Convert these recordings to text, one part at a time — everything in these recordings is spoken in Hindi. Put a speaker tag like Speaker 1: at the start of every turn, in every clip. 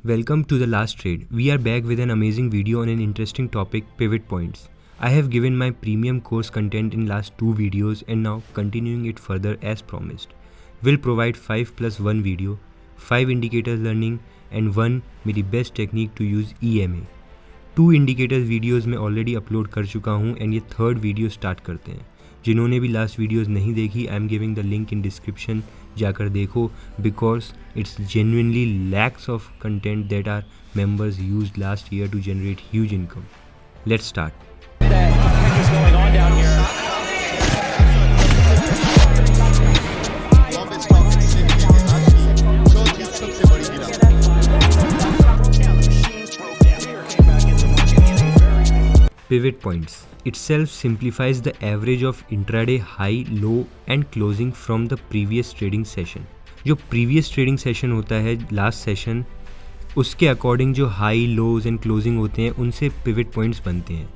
Speaker 1: Welcome to the last trade. We are back with an amazing video on an interesting topic, pivot points. I have given my premium course content in last 2 videos and now continuing it further as promised. Will provide 5 plus 1 video, 5 indicators learning and 1 मेरी best technique to use EMA. 2 indicators videos मैं already upload कर चुका हूँ and ये third video start करते हैं. जिन्होंने भी लास्ट वीडियोस नहीं देखी, I am giving the link in description, जाकर देखो because it's genuinely lakhs of content that are members used last year to generate huge income. Let's start. Pivot points itself simplifies the average of intraday high, low and closing from the previous trading session. जो previous trading session होता है, last session, उसके according जो high, lows and closing होते हैं उनसे pivot points बनते हैं.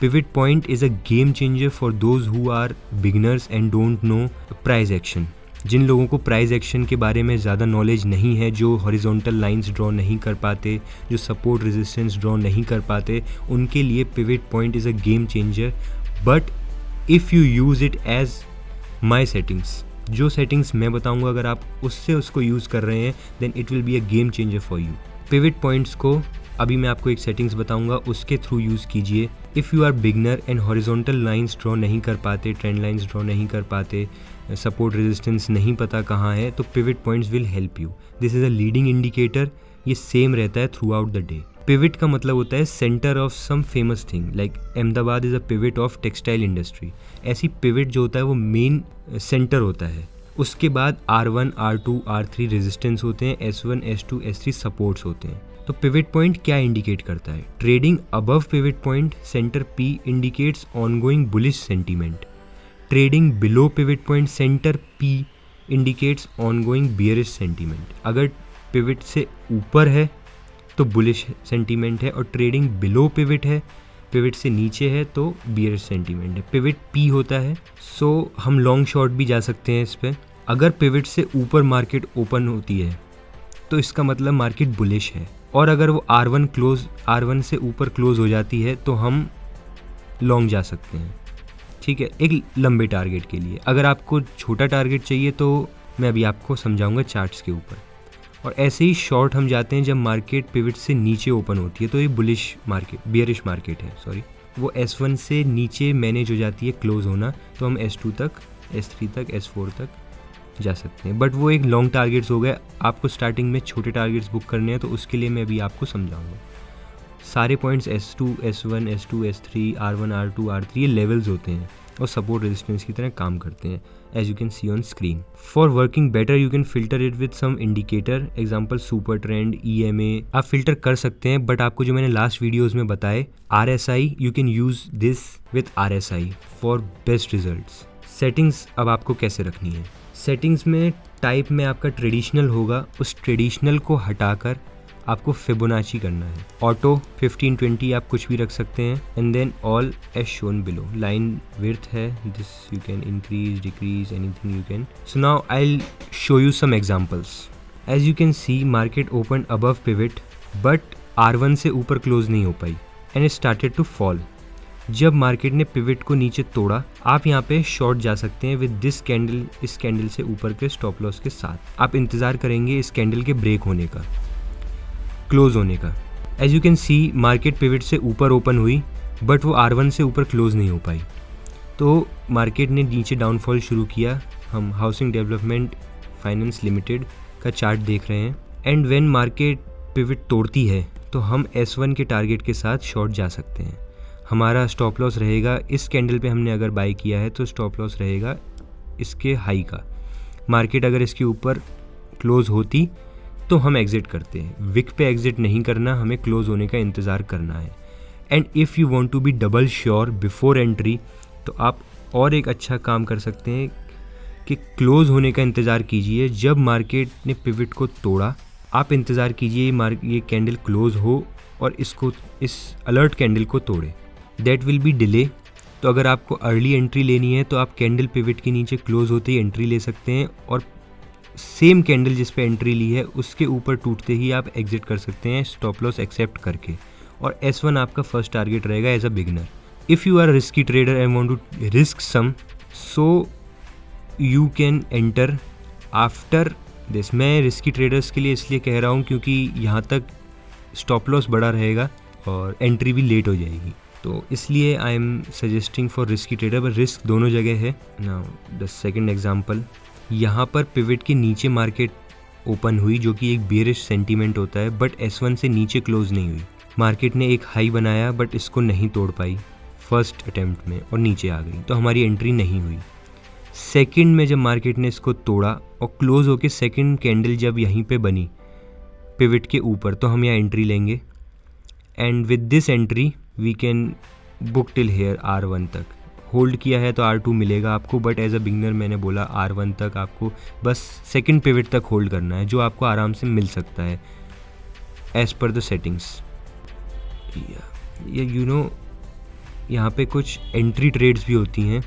Speaker 1: Pivot point is a game changer for those who are beginners and don't know price action. जिन लोगों को प्राइस एक्शन के बारे में ज़्यादा नॉलेज नहीं है, जो हॉरिजॉन्टल लाइंस ड्रॉ नहीं कर पाते, जो सपोर्ट रेजिस्टेंस ड्रॉ नहीं कर पाते, उनके लिए pivot point is a game changer. But if you use it as my settings, जो सेटिंग्स मैं बताऊंगा अगर आप उससे उसको यूज़ कर रहे हैं then it will be a game changer for you. Pivot points को अभी मैं आपको एक सेटिंग्स बताऊंगा, उसके थ्रू यूज़ कीजिए. If you are beginner and horizontal lines draw नहीं कर पाते, ट्रेंड लाइंस ड्रॉ नहीं कर पाते, सपोर्ट रेजिस्टेंस नहीं पता कहाँ है, तो pivot points will help you. This is a leading indicator. ये सेम रहता है throughout the day. Pivot का मतलब होता है centre of some famous thing, like Ahmedabad is a pivot of textile industry. ऐसी पिवट जो होता है वो मेन सेंटर होता है. उसके बाद R1, R2, R3 रेजिस्टेंस होते हैं, S1, S2, S3 सपोर्ट्स होते हैं. तो पिवट पॉइंट क्या इंडिकेट करता है? Trading above pivot point centre P indicates ongoing bullish sentiment. Trading below pivot point centre P indicates ongoing bearish sentiment. अगर पिवट से ऊपर है तो बुलिश सेंटीमेंट है और ट्रेडिंग बिलो पिवट है, पिवट से नीचे है तो बियरिश सेंटीमेंट है. पिवट P होता है, सो हम लॉन्ग शॉर्ट भी जा सकते हैं इस पर. अगर पिवट से ऊपर मार्केट ओपन होती है तो इसका मतलब मार्केट बुलिश है, और अगर वो R1 से ऊपर क्लोज हो जाती है तो हम लॉन्ग जा सकते हैं. ठीक है, एक लंबे टारगेट के लिए. अगर आपको छोटा टारगेट चाहिए तो मैं अभी आपको समझाऊंगा चार्ट्स के ऊपर. और ऐसे ही शॉर्ट हम जाते हैं जब मार्केट पिवट से नीचे ओपन होती है, तो ये बुलिश मार्केट, बियरिश मार्केट है, सॉरी. वो S1 से नीचे मैनेज हो जाती है क्लोज होना, तो हम S2 तक, S3 तक, S4 तक जा सकते हैं. बट वो एक लॉन्ग टारगेट्स हो गए. आपको स्टार्टिंग में छोटे टारगेट्स बुक करने हैं, तो उसके लिए मैं अभी आपको समझाऊंगा. सारे points S2, S1, S2, S3, R1, R2, R3 ये लेवल्स होते हैं और सपोर्ट रेजिस्टेंस की तरह काम करते हैं, as you can see on screen. For working better you can filter it with some indicator, example super trend, EMA आप फिल्टर कर सकते हैं. बट आपको जो मैंने लास्ट वीडियोज़ में बताए RSI, you can use this with RSI for best results. Settings अब आपको कैसे रखनी है? सेटिंग्स में टाइप में आपका ट्रेडिशनल होगा, उस ट्रेडिशनल को हटाकर आपको फिबोनाची करना है. ऑटो 15-20 आप कुछ भी रख सकते हैं. And then all as shown below. Line width है, this you can increase, decrease, anything you can. So now I will show you some examples. As you can see market open above pivot but R1 से ऊपर क्लोज नहीं हो पाई and it started to fall. जब मार्केट ने पिवट को नीचे तोड़ा, आप यहाँ पे शॉर्ट जा सकते हैं विद दिस कैंडल. इस कैंडल से ऊपर के स्टॉप लॉस के साथ आप इंतज़ार करेंगे इस कैंडल के ब्रेक होने का, क्लोज होने का. As you can see market pivot से ऊपर ओपन हुई बट वो R1 से ऊपर क्लोज नहीं हो पाई, तो मार्केट ने नीचे डाउनफॉल शुरू किया. हम हाउसिंग डेवलपमेंट फाइनेंस लिमिटेड का चार्ट देख रहे हैं. एंड व्हेन मार्केट पिवट तोड़ती है तो हम S1 के टारगेट के साथ शॉर्ट जा सकते हैं. हमारा स्टॉप लॉस रहेगा, इस कैंडल पे हमने अगर बाई किया है तो स्टॉप लॉस रहेगा इसके हाई का. मार्केट अगर इसके ऊपर क्लोज होती तो हम एग्ज़िट करते हैं. विक पे एग्ज़िट नहीं करना, हमें क्लोज होने का इंतज़ार करना है. And if you want to be double sure before entry, तो आप और एक अच्छा काम कर सकते हैं कि क्लोज होने का इंतज़ार कीजिए. जब मार्केट ने पिवट को तोड़ा, आप इंतज़ार कीजिए ये कैंडल क्लोज हो और इस अलर्ट कैंडल को तोड़े. That will be delay. तो अगर आपको अर्ली एंट्री लेनी है तो आप कैंडल पिवट के नीचे क्लोज होते ही एंट्री ले सकते हैं और सेम कैंडल जिस पे एंट्री ली है उसके ऊपर टूटते ही आप एग्जिट कर सकते हैं स्टॉप लॉस एक्सेप्ट करके, और S1 आपका फर्स्ट टारगेट रहेगा as a beginner. If you are risky trader and want to risk some, so you can enter after this. मैं रिस्की ट्रेडर्स के लिए इसलिए कह रहा हूँ क्योंकि यहाँ तक स्टॉप लॉस बड़ा रहेगा और एंट्री भी लेट हो जाएगी, तो इसलिए I am suggesting for risky trader, पर रिस्क दोनों जगह है। नाउ द सेकंड एग्जांपल, यहाँ पर पिवट के नीचे मार्केट ओपन हुई जो कि एक बेयरिश सेंटीमेंट होता है, बट S1 से नीचे क्लोज नहीं हुई। मार्केट ने एक हाई बनाया बट इसको नहीं तोड़ पाई फर्स्ट अटेम्प्ट में और नीचे आ गई, तो हमारी एंट्री नहीं हुई। सेकंड में जब मार्केट ने इसको तोड़ा और क्लोज होके सेकंड कैंडल जब यहीं पे बनी पिवट के ऊपर, तो हम यहाँ एंट्री लेंगे and with this entry we can book till here R1 तक। होल्ड किया है तो R2 मिलेगा आपको, बट एज अ बिगनर मैंने बोला R1 तक आपको बस सेकंड पिवट तक होल्ड करना है, जो आपको आराम से मिल सकता है as per the settings. You know यहाँ पे कुछ एंट्री ट्रेड्स भी होती हैं,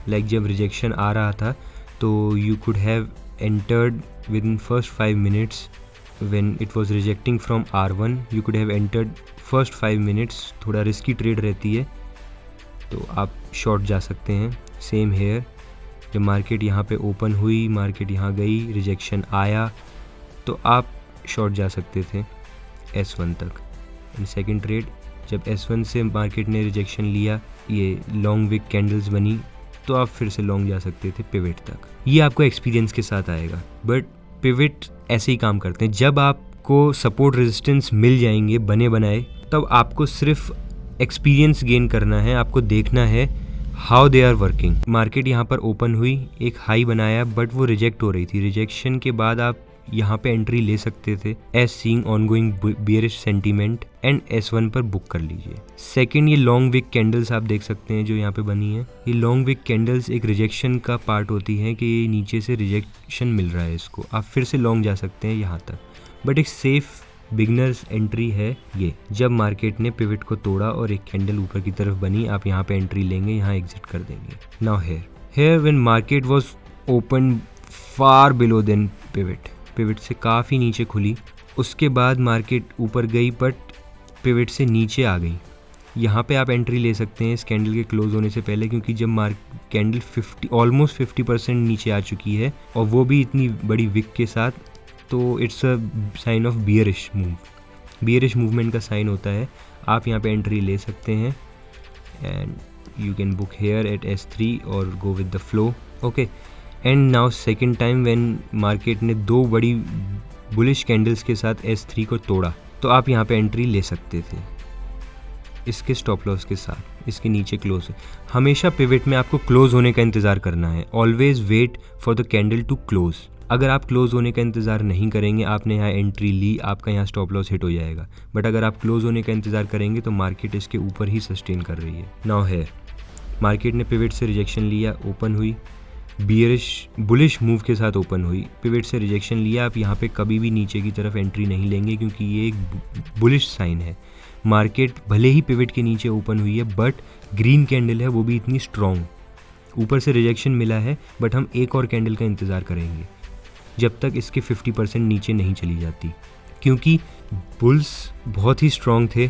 Speaker 1: लाइक जब रिजेक्शन आ रहा था तो you could have entered with in first 5 minutes when it was rejecting from R1, you could have entered first 5 minutes. थोड़ा रिस्की ट्रेड रहती है तो आप शॉर्ट जा सकते हैं। सेम हेयर, जब मार्केट यहाँ पे ओपन हुई, मार्केट यहाँ गई, रिजेक्शन आया, तो आप शॉर्ट जा सकते थे S1 तक। एंड सेकंड ट्रेड, जब S1 से मार्केट ने रिजेक्शन लिया, ये लॉन्ग विक कैंडल्स बनी, तो आप फिर से लॉन्ग जा सकते थे पिवट तक। ये आपको एक्सपीरियंस के साथ आएगा, बट पिवट ऐसे ही काम करते हैं। जब आपको सपोर्ट रेजिस्टेंस मिल जाएंगे बने बनाए, तब आपको सिर्फ एक्सपीरियंस गेन करना है, आपको देखना है how they are working. Market यहाँ पर ओपन हुई, एक हाई बनाया बट वो रिजेक्ट हो रही थी। रिजेक्शन के बाद आप यहाँ पे एंट्री ले सकते थे as seeing ongoing bearish sentiment and S1 पर बुक कर लीजिए। सेकंड, ये लॉन्ग विक कैंडल्स आप देख सकते हैं जो यहाँ पे बनी है। ये लॉन्ग विक कैंडल्स एक रिजेक्शन का पार्ट होती है कि नीचे से रिजेक्शन मिल रहा है, इसको आप फिर से लॉन्ग जा सकते हैं यहाँ तक, बट एक सेफ बिगनर्स एंट्री है ये। जब मार्केट ने पिवट को तोड़ा और एक कैंडल ऊपर की तरफ बनी, आप यहाँ पे एंट्री लेंगे, यहाँ एग्जिट कर देंगे। Now here when market was open far below then pivot से काफ़ी नीचे खुली, उसके बाद मार्केट ऊपर गई बट पिवट से नीचे आ गई। यहाँ पे आप एंट्री ले सकते हैं इस कैंडल के क्लोज होने से पहले, क्योंकि जब कैंडल ऑलमोस्ट 50% नीचे आ चुकी है और वो भी इतनी बड़ी विक के साथ, तो it's a sign of bearish move. Bearish movement का साइन होता है। आप यहाँ पे एंट्री ले सकते हैं and you can book here at S3 और go with the flow. Okay, and now second time when market ने 2 बड़ी बुलिश कैंडल्स के साथ S3 को तोड़ा, तो आप यहाँ पे एंट्री ले सकते थे इसके स्टॉप लॉस के साथ। इसके नीचे क्लोज है। हमेशा पिवट में आपको क्लोज होने का इंतज़ार करना है। Always wait for the candle to close. अगर आप क्लोज होने का इंतज़ार नहीं करेंगे, आपने यहाँ एंट्री ली, आपका यहाँ स्टॉप लॉस हिट हो जाएगा। बट अगर आप क्लोज होने का इंतज़ार करेंगे तो मार्केट इसके ऊपर ही सस्टेन कर रही है। नाउ हेयर मार्केट ने पिवट से रिजेक्शन लिया, ओपन हुई, बियरिश बुलिश मूव के साथ ओपन हुई। पिवट से रिजेक्शन लिया, आप यहाँ पे कभी भी नीचे की तरफ एंट्री नहीं लेंगे क्योंकि ये एक बुलिश साइन है। मार्केट भले ही पिवट के नीचे ओपन हुई है बट ग्रीन कैंडल है, वो भी इतनी स्ट्रॉन्ग। ऊपर से रिजेक्शन मिला है बट हम एक और कैंडल का इंतज़ार करेंगे जब तक इसके 50% नीचे नहीं चली जाती, क्योंकि बुल्स बहुत ही स्ट्रॉन्ग थे,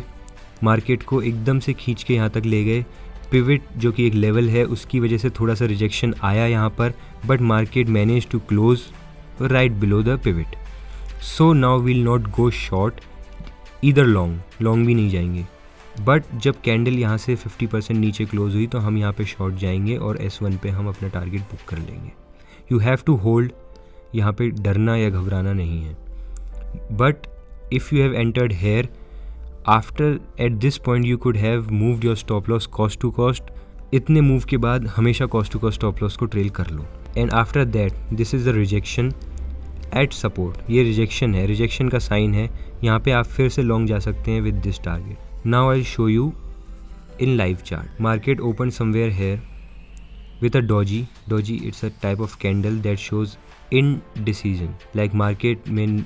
Speaker 1: मार्केट को एकदम से खींच के यहाँ तक ले गए। पिवट जो कि एक लेवल है, उसकी वजह से थोड़ा सा रिजेक्शन आया यहाँ पर, but market manage to close right below the pivot. So now will not go short इधर, लॉन्ग भी नहीं जाएंगे। बट जब कैंडल यहाँ से 50% नीचे क्लोज हुई तो हम यहाँ पे शॉर्ट जाएंगे और S1 पे हम अपना टारगेट बुक कर लेंगे। यू हैव टू होल्ड, यहाँ पे डरना या घबराना नहीं है। But if you have entered here after at this point you could have moved your stop loss cost to cost. इतने मूव के बाद हमेशा cost to cost stop loss को ट्रेल कर लो। And after that this is the rejection at support. ये रिजेक्शन है, रिजेक्शन का साइन है। यहाँ पे आप फिर से लॉन्ग जा सकते हैं with this target. Now I show you in live chart. Market open somewhere here with a doji it's a type of candle that shows indecision, like market में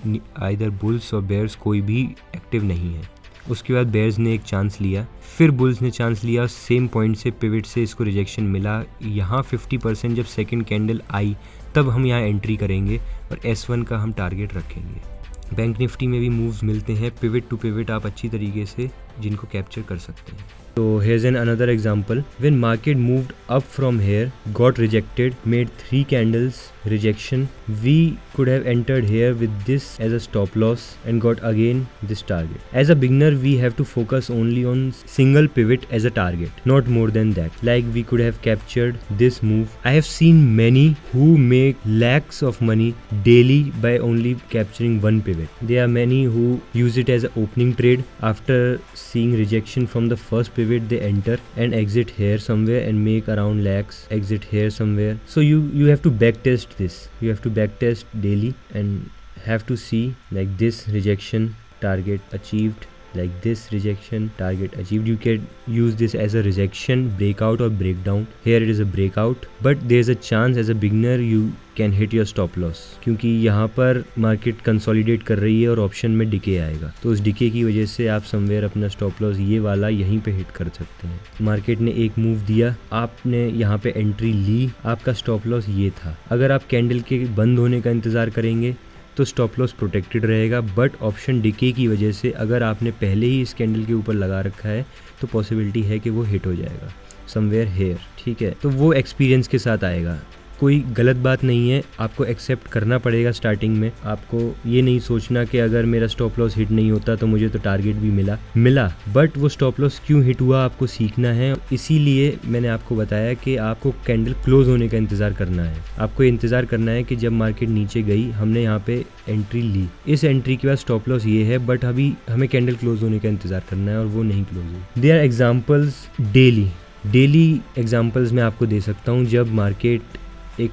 Speaker 1: either bulls और bears कोई भी एक्टिव नहीं है। उसके बाद बेयर्स ने एक चांस लिया, फिर बुल्स ने चांस लिया, सेम पॉइंट से पिवट से इसको रिजेक्शन मिला। यहाँ 50% जब सेकंड कैंडल आई तब हम यहाँ एंट्री करेंगे और S1 का हम टारगेट रखेंगे। बैंक निफ्टी में भी मूव्स मिलते हैं पिवट टू पिवट, आप अच्छी तरीके से जिनको कैप्चर कर सकते हैं। So here's another example. When market moved up from here, got rejected, made 3 candles rejection, we could have entered here with this as a stop loss and got again this target. As a beginner, we have to focus only on single pivot as a target, not more than that. Like we could have captured this move. I have seen many who make lakhs of money daily by only capturing one pivot. There are many who use it as an opening trade. After seeing rejection from the first pivot, they enter and exit here somewhere and make around lakhs, exit here somewhere. So you have to back test this. You have to back test daily and have to see like this rejection target achieved, like this rejection target achieved. You can use this as a rejection, breakout or breakdown. Here it is a breakout, but there's a chance as a beginner you can hit your stop loss, क्योंकि यहाँ पर मार्केट कंसोलिडेट कर रही है और ऑप्शन में डिके आएगा, तो उस डिके की वजह से आप समवेयर अपना स्टॉप लॉस ये वाला यहीं पे हिट कर सकते हैं। मार्केट ने एक मूव दिया, आपने यहाँ पे एंट्री ली, आपका स्टॉप लॉस ये था। अगर आप कैंडल के बंद होने का इंतज़ार करेंगे तो स्टॉप लॉस प्रोटेक्टेड रहेगा, बट ऑप्शन डिके की वजह से अगर आपने पहले ही इस कैंडल के ऊपर लगा रखा है तो पॉसिबिलिटी है कि वो हिट हो जाएगा समवेयर हेयर, ठीक है। तो वो एक्सपीरियंस के साथ आएगा, कोई गलत बात नहीं है, आपको एक्सेप्ट करना पड़ेगा स्टार्टिंग में। आपको ये नहीं सोचना कि अगर मेरा स्टॉप लॉस हिट नहीं होता तो मुझे तो टारगेट भी मिला, बट वो स्टॉप लॉस क्यों हिट हुआ आपको सीखना है। इसीलिए मैंने आपको बताया कि आपको कैंडल क्लोज होने का इंतज़ार करना है। आपको इंतज़ार करना है कि जब मार्केट नीचे गई, हमने यहाँ पे एंट्री ली, इस एंट्री के बाद स्टॉप लॉस ये है, बट अभी हमें कैंडल क्लोज होने का इंतज़ार करना है और वो नहीं क्लोज हुई। There are examples daily examples मैं आपको दे सकता हूँ जब मार्केट एक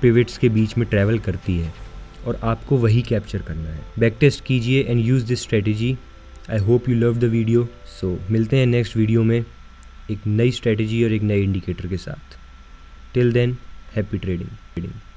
Speaker 1: पिवट्स के बीच में ट्रैवल करती है और आपको वही कैप्चर करना है। बैक टेस्ट कीजिए and use this strategy. I hope you love the video. So मिलते हैं नेक्स्ट वीडियो में एक नई स्ट्रेटजी और एक नए इंडिकेटर के साथ। Till then, happy trading.